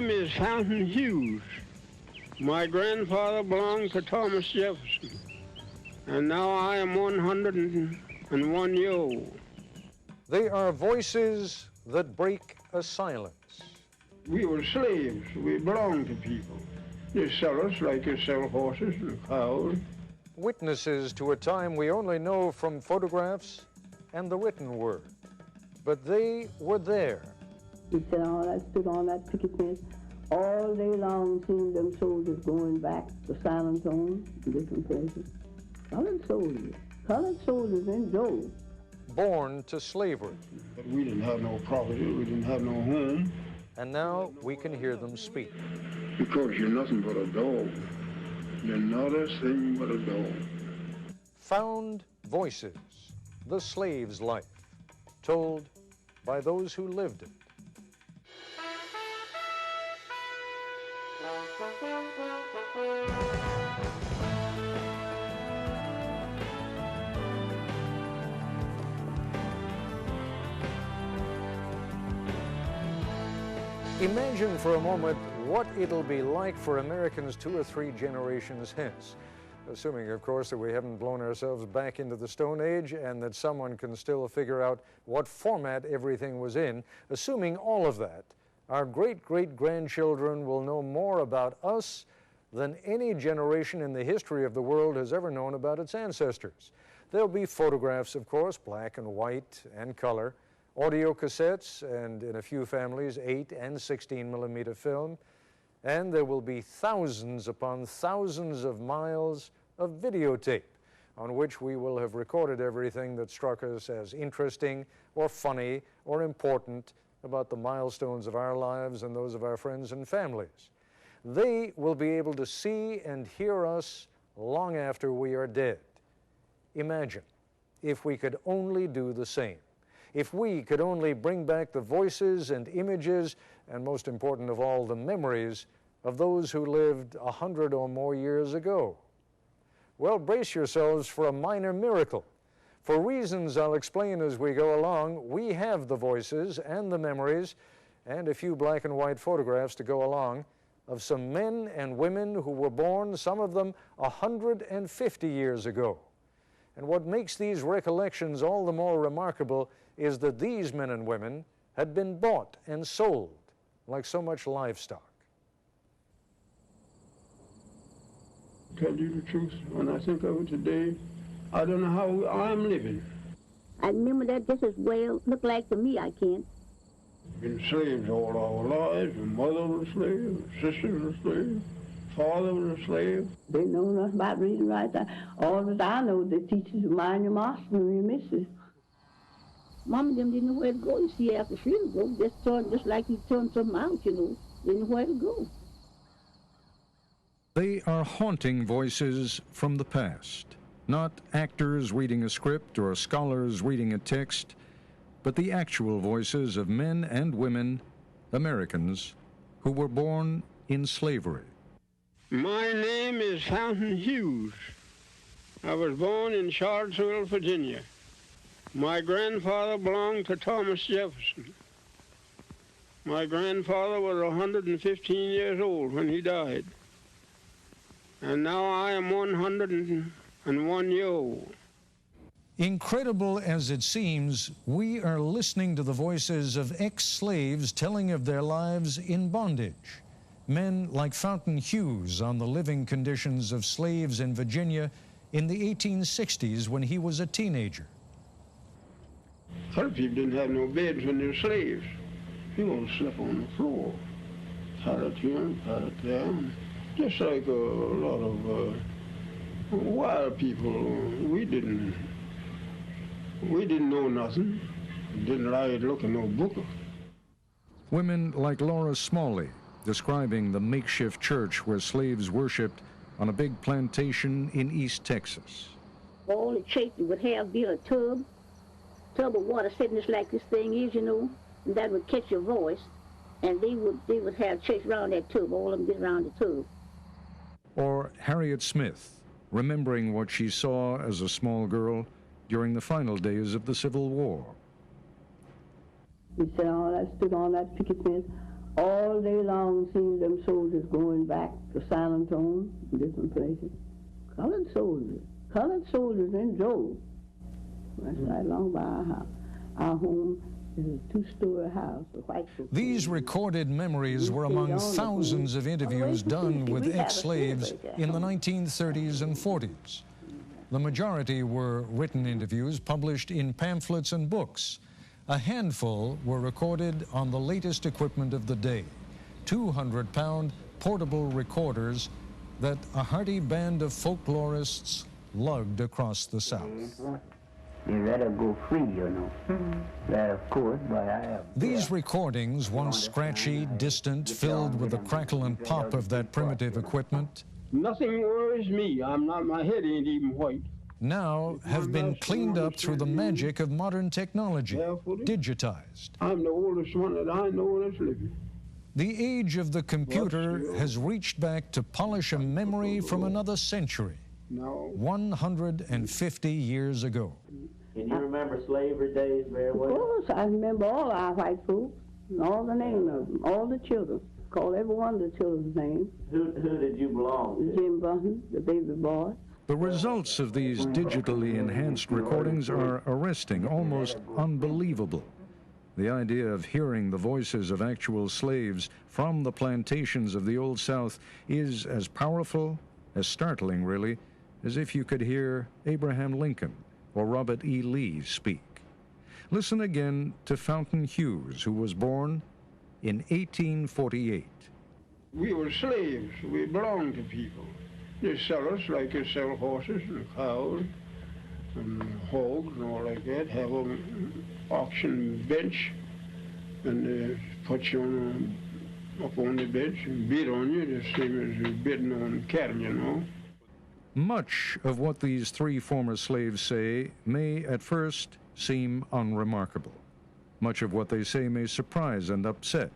name is Fountain Hughes. My grandfather belonged to Thomas Jefferson, and now I am 101 years old. They are voices that break a silence. We were slaves. We belonged to people. They sell us like they sell horses and cows. Witnesses to a time we only know from photographs and the written word. But they were there. We stood on that picket fence all day long, seeing them soldiers going back to Silent Zone and different places. Colored soldiers in droves. Born to slavery. But we didn't have no property, we didn't have no home. And now we can hear them speak. Because you're nothing but a dog. You're not a thing but a dog. Found voices, the slave's life, told by those who lived it. Imagine for a moment what it'll be like for Americans 2 or 3 generations hence. Assuming, of course, that we haven't blown ourselves back into the Stone Age and that someone can still figure out what format everything was in. Assuming all of that, our great-great-grandchildren will know more about us than any generation in the history of the world has ever known about its ancestors. There'll be photographs, of course, black and white and color, audio cassettes, and in a few families, 8 and 16 millimeter film. And there will be thousands upon thousands of miles of videotape on which we will have recorded everything that struck us as interesting or funny or important about the milestones of our lives and those of our friends and families. They will be able to see and hear us long after we are dead. Imagine if we could only do the same. If we could only bring back the voices and images, and most important of all, the memories of those who lived 100 or more years ago. Well, brace yourselves for a minor miracle. For reasons I'll explain as we go along, we have the voices and the memories and a few black and white photographs to go along of some men and women who were born, some of them 150 years ago. And what makes these recollections all the more remarkable is that these men and women had been bought and sold like so much livestock. Tell you the truth, when I think of it today, I don't know how I'm living. I remember that just as well. Look like to me, I can't. Been slaves all our lives. My mother was a slave, my sister was a slave, father was a slave. They know nothing about reading right. All that I know, they teach you to mind your master and your missus. Mom and them didn't know where to go. You see, after she would go, just like you turn something out, you know. They didn't know where to go. They are haunting voices from the past, not actors reading a script or scholars reading a text, but the actual voices of men and women, Americans, who were born in slavery. My name is Fountain Hughes. I was born in Charlottesville, Virginia. My grandfather belonged to Thomas Jefferson. My grandfather was 115 years old when he died. And now I am 101 years old. Incredible as it seems, we are listening to the voices of ex-slaves telling of their lives in bondage. Men like Fountain Hughes on the living conditions of slaves in Virginia in the 1860s when he was a teenager. Colored people didn't have no beds when they were slaves. People slept on the floor. Pallet here, pallet there. Just like a lot of wild people. We didn't know nothing. Didn't like to look at no book. Women like Laura Smalley, describing the makeshift church where slaves worshipped on a big plantation in East Texas. All the churches would have built a tub of water sitting just like this thing is, you know, and that would catch your voice, and they would have church around that tub, all of them get around the tub. Or Harriet Smith, remembering what she saw as a small girl during the final days of the Civil War. We stood on that picket fence All day long, seen them soldiers going back to San Antonio, different places. Colored soldiers in droves. That's right along by our house. Our home is a two-story house. White folks. These recorded memories were among thousands of interviews done with ex-slaves in the 1930s and 40s. The majority were written interviews published in pamphlets and books. A handful were recorded on the latest equipment of the day, 200-pound portable recorders that a hearty band of folklorists lugged across the South. You rather go free, you know. That, of course, but I have... These recordings, once scratchy, distant, filled with the crackle and pop of that primitive equipment, Nothing worries me. My head ain't even white. now have been cleaned up through the magic of modern technology, digitized. I'm the oldest one that I know that's living. The age of the computer has reached back to polish a memory from another century, No. 150 years ago. Can you remember slavery days very Of well? course, I remember all our white folks, and all the names of them, all the children. Call every one of the children's names. Who did you belong to? Jim Button, the baby boy. The results of these digitally enhanced recordings are arresting, almost unbelievable. The idea of hearing the voices of actual slaves from the plantations of the Old South is as powerful, as startling really, as if you could hear Abraham Lincoln or Robert E. Lee speak. Listen again to Fountain Hughes, who was born in 1848. We were slaves. We belonged to people. They sell us like they sell horses and cows and hogs and all like that. Have an auction bench and they put you up on the bench and bid on you, the same as bidding on cattle, you know. Much of what these three former slaves say may at first seem unremarkable. Much of what they say may surprise and upset,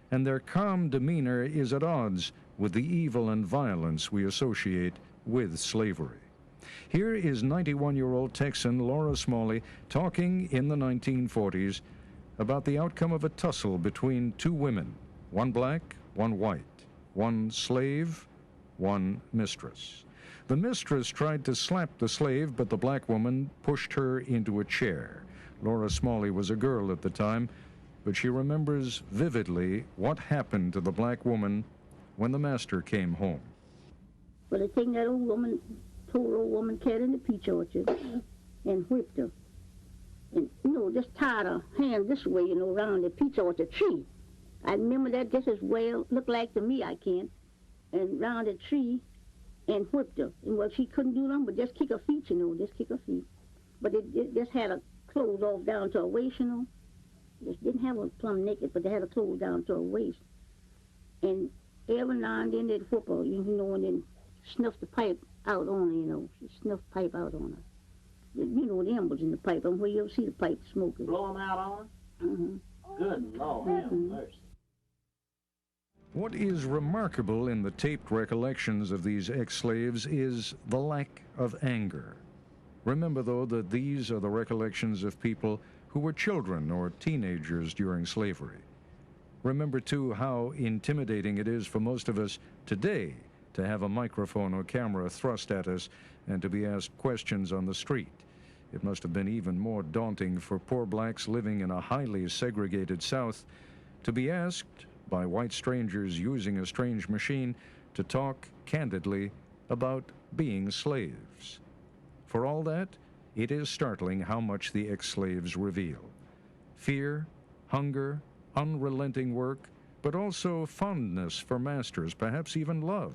and their calm demeanor is at odds with the evil and violence we associate with slavery. Here is 91-year-old Texan Laura Smalley talking in the 1940s about the outcome of a tussle between two women, one black, one white, one slave, one mistress. The mistress tried to slap the slave, but the black woman pushed her into a chair. Laura Smalley was a girl at the time, but she remembers vividly what happened to the black woman when the master came home. Well, they taken that old woman, poor old woman, cat in the peach orchard and whipped her. And, just tied her hand this way, around the peach orchard tree. I remember that just as well, looked like to me, I can, and round the tree and whipped her. And, well, she couldn't do nothing but just kick her feet, just kick her feet. But it just had her clothes off down to her waist, Just didn't have her plumb naked, but they had her clothes down to her waist. And every now and then they'd whip her, and then snuff the pipe out on her, She snuffed pipe out on her. The embers in the pipe, and where you ever see the pipe smoking. Blow them out on her? Mm-hmm. Good Lord, have mercy. What is remarkable in the taped recollections of these ex-slaves is the lack of anger. Remember, though, that these are the recollections of people who were children or teenagers during slavery. Remember, too, how intimidating it is for most of us today to have a microphone or camera thrust at us and to be asked questions on the street. It must have been even more daunting for poor blacks living in a highly segregated South to be asked by white strangers using a strange machine to talk candidly about being slaves. For all that, it is startling how much the ex-slaves reveal. Fear, hunger, unrelenting work, but also fondness for masters, perhaps even love.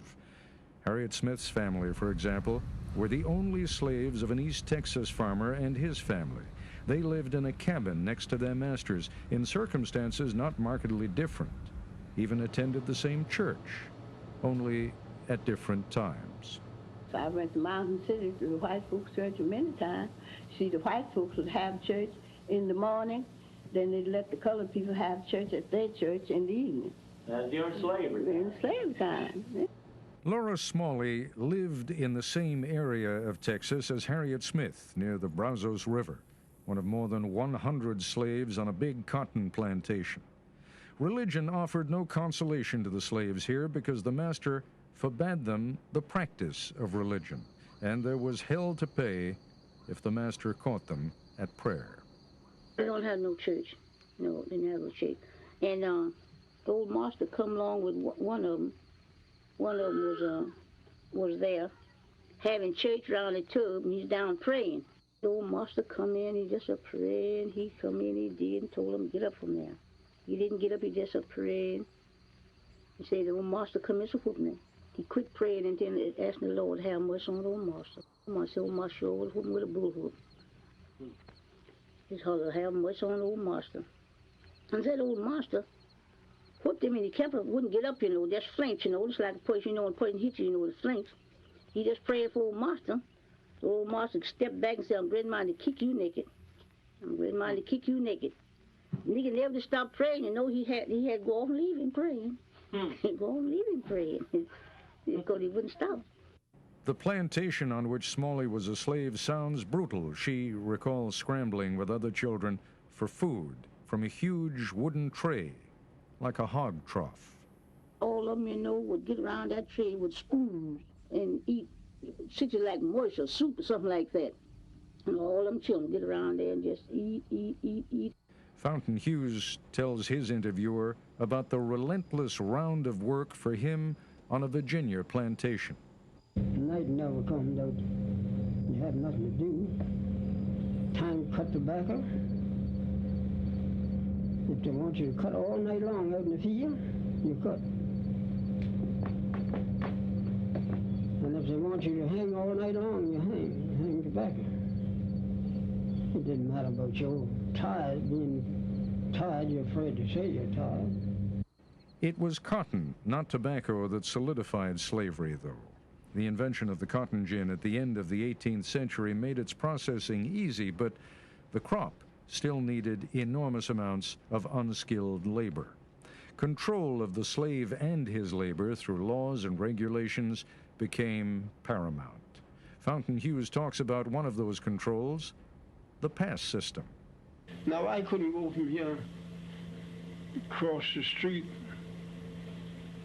Harriet Smith's family, for example, were the only slaves of an East Texas farmer and his family. They lived in a cabin next to their masters in circumstances not markedly different, even attended the same church, only at different times. I went to Mountain City to the white folks' church many times. See, the white folks would have church in the morning, then they'd let the colored people have church at their church in the evening. During slavery. In slave time. Laura Smalley lived in the same area of Texas as Harriet Smith, near the Brazos River, one of more than 100 slaves on a big cotton plantation. Religion offered no consolation to the slaves here because the master forbade them the practice of religion, and there was hell to pay if the master caught them at prayer. They don't have no church. No, they never have no church. And the old master come along with one of them. One of them was there having church around the tub, and he's down praying. The old master come in, he just a praying. He come in, he did, and told him to get up from there. He didn't get up, he just a praying. He said, the old master come in, so whoop me. He quit praying and then asking the Lord to have mercy on the old master. The old master sure was whooping with a bullwhip. His husband have mercy on the old master. And that old master whooped him, and he kept him, wouldn't get up, just flinch, just like a person, when a person hits you, with flinch. He just prayed for old master. The old master stepped back and said, I'm ready minded to kick you naked. I'm ready minded to kick you naked. Nigga never stopped praying, he had to go off and leave him praying. He'd go off and leave him praying, because he wouldn't stop. The plantation on which Smalley was a slave sounds brutal. She recalls scrambling with other children for food from a huge wooden tray, like a hog trough. All of them, would get around that tray with spoons and eat, such like mush or soup or something like that. And all them children get around there and just eat. Fountain Hughes tells his interviewer about the relentless round of work for him on a Virginia plantation. Night never comes out. You have nothing to do. Time to cut tobacco. If they want you to cut all night long out in the field, you cut. And if they want you to hang all night long, you hang tobacco. It didn't matter about your being tired, you're afraid to say you're tired. It was cotton, not tobacco, that solidified slavery, though. The invention of the cotton gin at the end of the 18th century made its processing easy, but the crop still needed enormous amounts of unskilled labor. Control of the slave and his labor through laws and regulations became paramount. Fountain Hughes talks about one of those controls, the pass system. Now, I couldn't go from here across the street,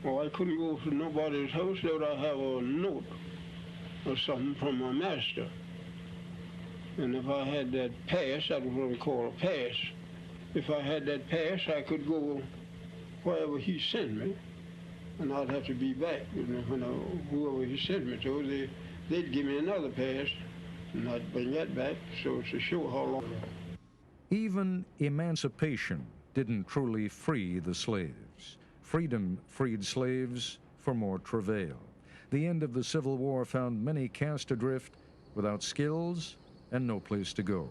or I couldn't go to nobody's house without I have a note or something from my master. And if I had that pass, that was what we call a pass. If I had that pass, I could go wherever he sent me, and I'd have to be back. Whoever he sent me to, they'd give me another pass, and I'd bring that back, so it's to show how long. Even emancipation didn't truly free the slaves. Freedom freed slaves for more travail. The end of the Civil War found many cast adrift without skills and no place to go.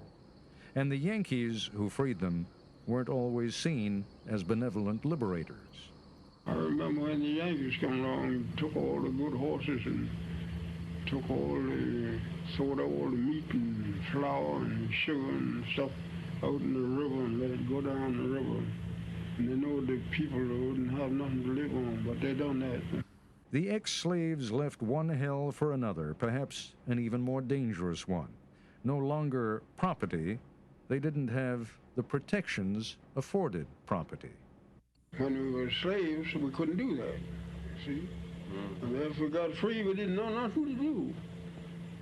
And the Yankees who freed them weren't always seen as benevolent liberators. I remember when the Yankees come along and took all the good horses and took sold all the meat and flour and sugar and stuff out in the river and let it go down the river. And they know the people wouldn't have nothing to live on, but they done that. The ex-slaves left one hell for another, perhaps an even more dangerous one. No longer property, they didn't have the protections afforded property. When we were slaves, we couldn't do that, see? And if we got free, we didn't know nothing to do.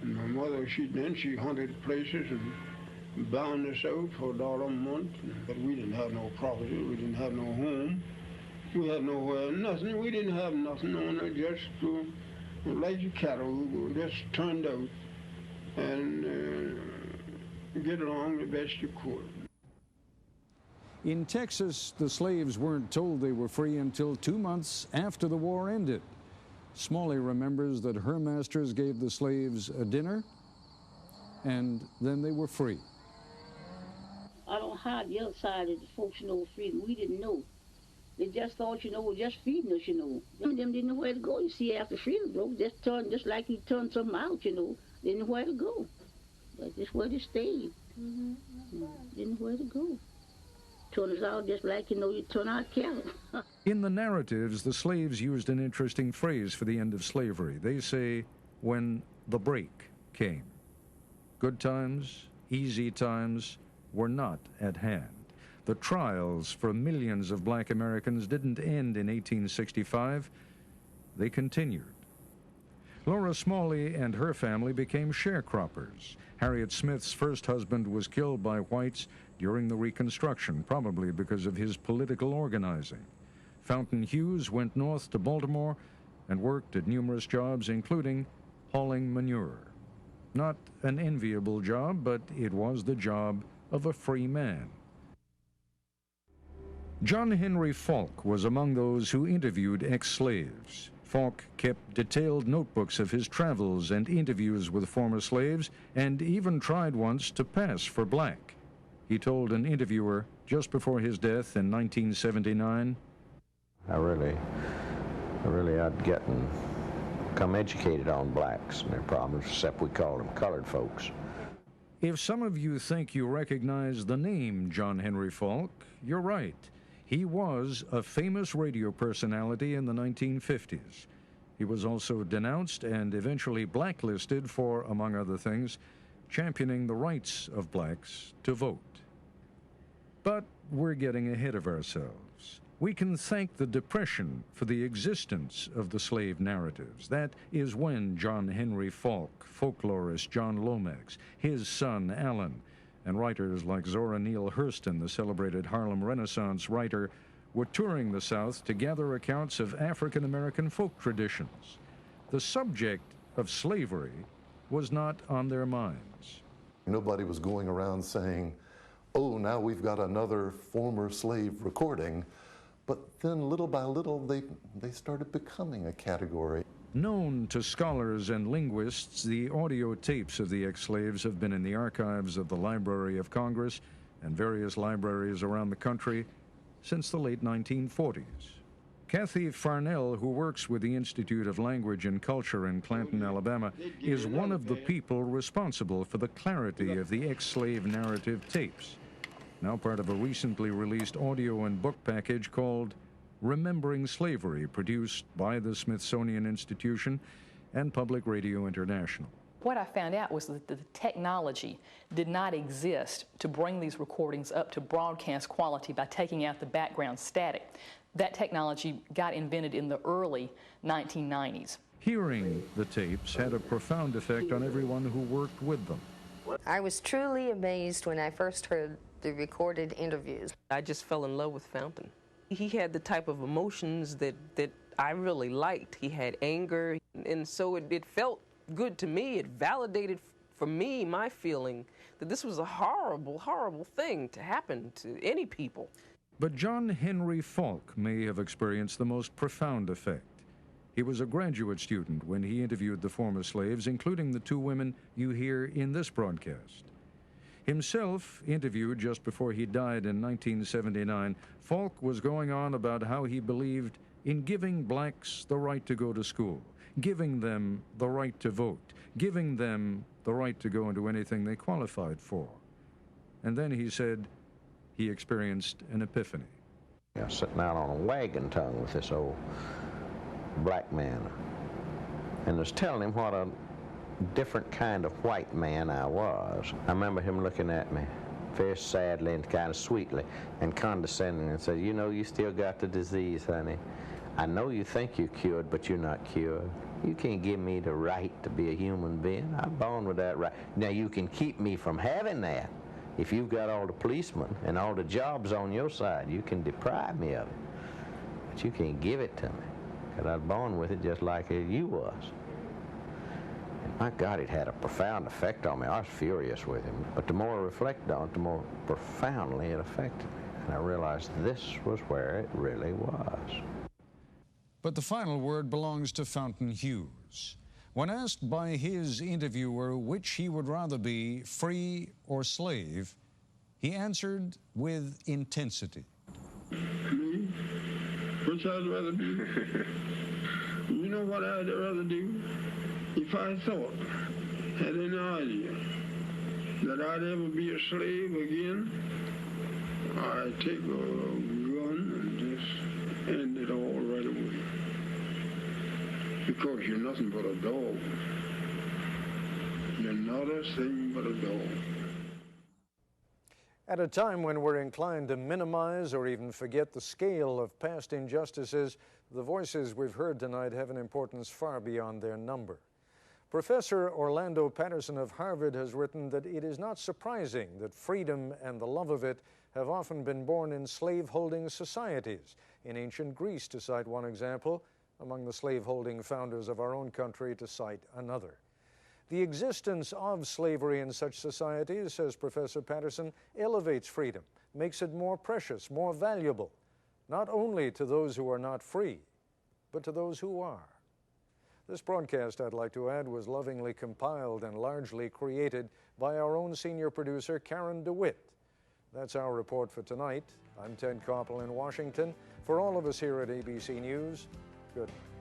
And my mother, she hunted places and bound us out for $1 a month, but we didn't have no property, we didn't have no home. We had nowhere, nothing. We didn't have nothing on it, just like the cattle, we just turned out and get along the best you could. In Texas, the slaves weren't told they were free until 2 months after the war ended. Smalley remembers that her masters gave the slaves a dinner, and then they were free. I don't hide the other side of the folks, freedom. We didn't know. They just thought, we're just feeding us, Them didn't know where to go. You see, after freedom broke, just like you turned something out, they didn't know where to go. But just where they stayed. Didn't know where to go. Turn us out just like, you turn out cattle. In the narratives, the slaves used an interesting phrase for the end of slavery. They say, when the break came. Good times, easy times were not at hand. The trials for millions of black Americans didn't end in 1865. They continued. Laura Smalley and her family became sharecroppers. Harriet Smith's first husband was killed by whites during the Reconstruction, probably because of his political organizing. Fountain Hughes went north to Baltimore and worked at numerous jobs, including hauling manure. Not an enviable job, but it was the job of a free man. John Henry Falk was among those who interviewed ex-slaves. Falk kept detailed notebooks of his travels and interviews with former slaves, and even tried once to pass for black. He told an interviewer just before his death in 1979, I really ought get and become educated on blacks and their problems, except we call them colored folks. If some of you think you recognize the name John Henry Falk, you're right. He was a famous radio personality in the 1950s. He was also denounced and eventually blacklisted for, among other things, championing the rights of blacks to vote. But we're getting ahead of ourselves. We can thank the Depression for the existence of the slave narratives. That is when John Henry Falk, folklorist John Lomax, his son Alan, and writers like Zora Neale Hurston, the celebrated Harlem Renaissance writer, were touring the South to gather accounts of African-American folk traditions. The subject of slavery was not on their minds. Nobody was going around saying, oh, now we've got another former slave recording. But then little by little, they started becoming a category. Known to scholars and linguists, the audio tapes of the ex-slaves have been in the archives of the Library of Congress and various libraries around the country since the late 1940s. Kathy Farnell, who works with the Institute of Language and Culture in Clanton, Alabama, is one of the people responsible for the clarity of the ex-slave narrative tapes, now part of a recently released audio and book package called Remembering Slavery, produced by the Smithsonian Institution and Public Radio International. What I found out was that the technology did not exist to bring these recordings up to broadcast quality by taking out the background static. That technology got invented in the early 1990s. Hearing the tapes had a profound effect on everyone who worked with them. I was truly amazed when I first heard the recorded interviews. I just fell in love with Fountain. He had the type of emotions that I really liked. He had anger, and so it felt good to me. It validated for me my feeling that this was a horrible, horrible thing to happen to any people. But John Henry Falk may have experienced the most profound effect. He was a graduate student when he interviewed the former slaves, including the two women you hear in this broadcast. Himself interviewed just before he died in 1979, Falk was going on about how he believed in giving blacks the right to go to school, giving them the right to vote, giving them the right to go into anything they qualified for. And then he said he experienced an epiphany. I was sitting out on a wagon tongue with this old black man, and was telling him what a different kind of white man I was. I remember him looking at me very sadly and kind of sweetly and condescending and said, you know, you still got the disease, honey. I know you think you're cured, but you're not cured. You can't give me the right to be a human being. I'm born with that right. Now, you can keep me from having that. If you've got all the policemen and all the jobs on your side, you can deprive me of it. But you can't give it to me, because I was born with it just like you was. And my God, it had a profound effect on me. I was furious with him. But the more I reflected on it, the more profoundly it affected me. And I realized this was where it really was. But the final word belongs to Fountain Hughes. When asked by his interviewer which he would rather be, free or slave, he answered with intensity. Me? Which I'd rather be? You know what I'd rather do? If I thought, had any idea, that I'd ever be a slave again, I'd take a gun and just end it all right away. Because you're nothing but a dog. You're not a thing but a dog. At a time when we're inclined to minimize or even forget the scale of past injustices, the voices we've heard tonight have an importance far beyond their number. Professor Orlando Patterson of Harvard has written that it is not surprising that freedom and the love of it have often been born in slave-holding societies. In ancient Greece, to cite one example, among the slave-holding founders of our own country, to cite another. The existence of slavery in such societies, says Professor Patterson, elevates freedom, makes it more precious, more valuable, not only to those who are not free, but to those who are. This broadcast, I'd like to add, was lovingly compiled and largely created by our own senior producer, Karen DeWitt. That's our report for tonight. I'm Ted Koppel in Washington. For all of us here at ABC News, good night.